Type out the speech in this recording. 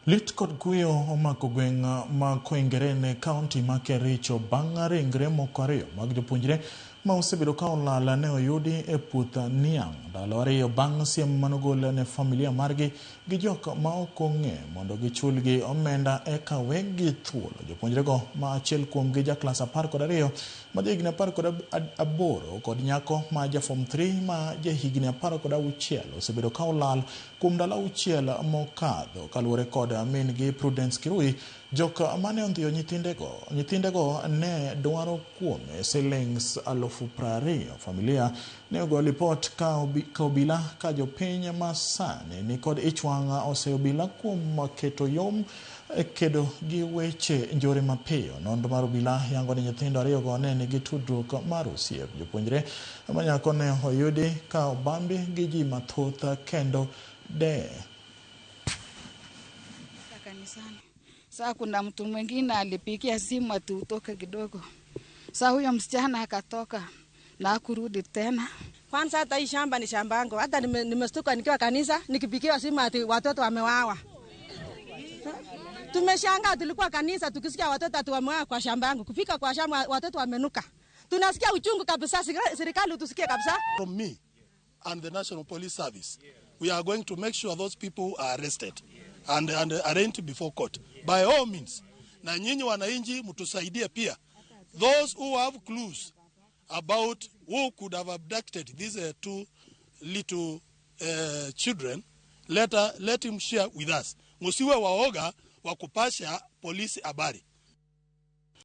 Lit kod kuyo omako gweng' ma Koingeren e kaunti ma Kericho bang' ringre moko ariyo mag jopuonjre ma osebedo ka olal ne oyudi e puoth niang ndalo ariyo bang' siem manogol ne familia margi gi jok ma ok ong'e mondo gichulgi omenda eka wegi thuolo. Jopuonjrego ma achiel kuomgi ja klas 12 ma jahigni 18 kod nyako ma ja form 3 ma jahigni 16 osebedo ka olal kuom ndalo 6 mokadho kaluwore kod min gi Prudence Kirui. Jok mane ondhiyo nyithindego ne dwaro kuome silings 20,000. Familia ne ogo lipot ka obila ka jopiny masani ni kod ichwang' ose obila kuom keto yom kedo gi weche njore mapiyo. Nonro mar obila yango ni nyithindo ariyogo ne nigi tudruok mar osiep. Jopuonjre manyako ne oyudi ka obambi gi ji mathoth kendo kanisani. Sasa kuna mtu mwingine alipigia simu ati utoke kidogo. Sasa huyo msichana akatoka na kurudi tena. Kwanza hata hii shamba ni shamba yangu. Hata nimestuka nikiwa kanisa nikipigia simu ati watoto wamewawa. Tumeshangaa, tulikuwa kanisa tukisikia watoto ati wamewawa kwa shamba yangu. Kufika kwa shamba watoto wamenuka. Tunasikia uchungu kabisa, serikali tusikie kabisa. From me and the National Police Service, we are going to make sure those people are arrested and arraigned before court by all means. Na nyinyi wananchi mtusaidie pia. Those who have clues about who could have abducted these two little children, let him share with us. Musiwe waoga wa kupasha polisi habari.